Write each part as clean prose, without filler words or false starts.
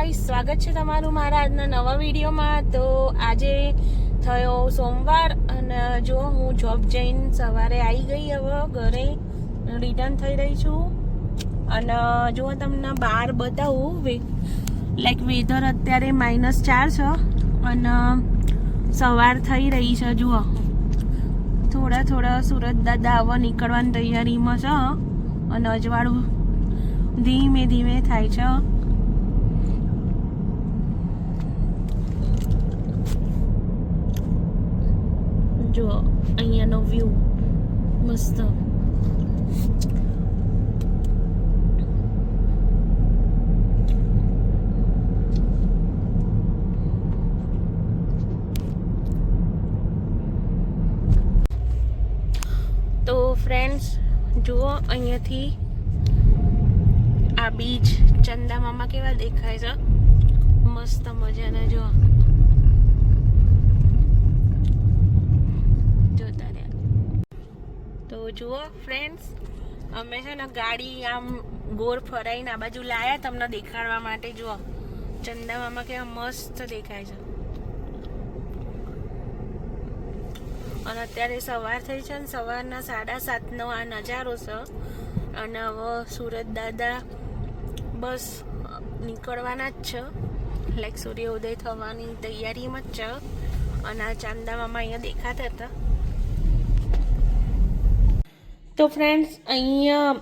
Guys, સ્વાગત છે તમારું મારા આજના નવા વિડીયોમાં। તો આજે થયો સોમવાર અને જો હું જોબ જઈને સવારે આવી ગઈ, હવે ઘરે રિટર્ન થઈ રહી છું। અને જો તમને બહાર બતાવું, લાઈક વેધર અત્યારે -4 છે અને સવાર થઈ રહી છે। જુઓ થોડા સુરત દાદા હવે નીકળવાની તૈયારીમાં છે અને અજવાળું ધીમે ધીમે થાય છે। જો અહીંયાનો વ્યૂ મસ્ત। તો ફ્રેન્ડ્સ જુઓ, અહીંયાથી આ બીચ ચંદા મામા કેવા દેખાય છે, મસ્ત મજાના। જો જોતા રહ્યા। તો જુઓ ફ્રેન્ડ્સ, અમે છે ને ગાડી આમ ગોળ ફરાઈને આ બાજુ લાયા તમને દેખાડવા માટે। જુઓ ચંદા મામા કેવા મસ્ત દેખાય છે। અને અત્યારે સવાર થઈ છે ને સવારના 7:30નો આ નજારો છે। અને હવે સુરત દાદા બસ નીકળવાના જ છે, લાઈક સૂર્યોદય થવાની તૈયારીમાં જ છે। અને આ ચાંદા મામા અહીંયા દેખાતા હતા। તો ફ્રેન્ડ્સ, અહીંયા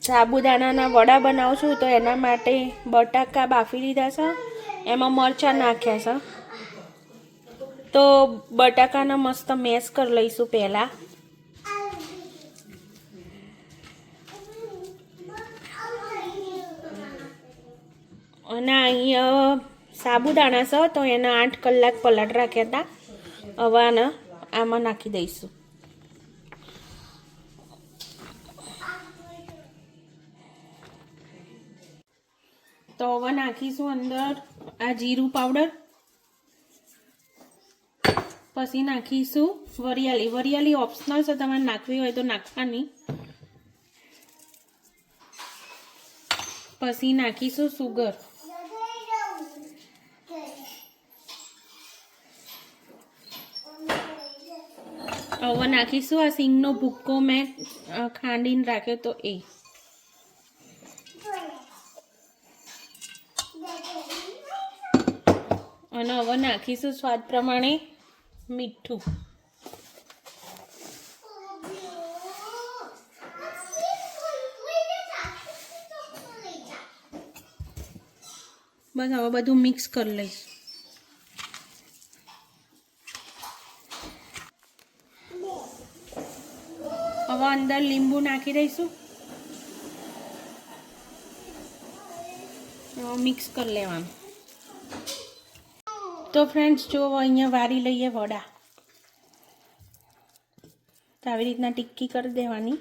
સાબુદાણાના વડા બનાવું છું, તો એના માટે બટાકા બાફી લીધા છે, એમાં મરચાં નાખ્યા છે। તો બટાકાને મસ્ત મેશ કરી લઈશું પહેલા। અને અહીંયા સાબુદાણા છે, તો એના 8 કલાક પલાટ રાખ્યા હતા। હવે આને આમાં નાખી દઈશું। તો હવે નાખીશું અંદર આ જીરું પાવડર, પછી નાખીશું વરિયાળી ઓપ્શનલ છે, તમારે નાખવી હોય તો નાખવાની। પછી નાખીશું સુગર, હવે નાખીશું આ સિંગનો ભૂક્કો મેં ખાંડીને રાખ્યો તો એ। અને હવે નાખીશું સ્વાદ પ્રમાણે મીઠું। બસ હવે બધું મિક્સ કરી લઈશ। હવે અંદર લીંબુ નાખી દઈશું, મિક્સ કરી લેવાનું। તો ફ્રેન્ડ્સ જો અહીંયા વારી લઈએ વડા, તો આવી રીતના ટિક્કી કરી દેવાની।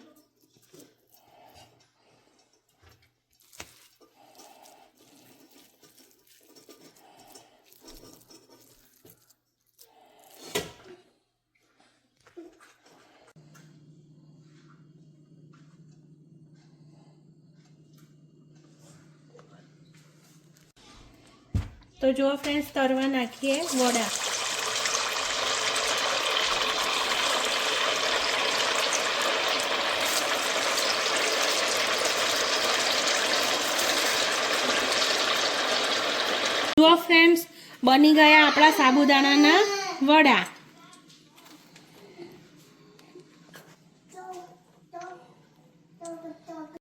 તો જો ફ્રેન્ડ્સ, તરવા નાખીએ વડા। જો ફ્રેન્ડ્સ, બની ગયા આપણા સાબુદાણાના વડા।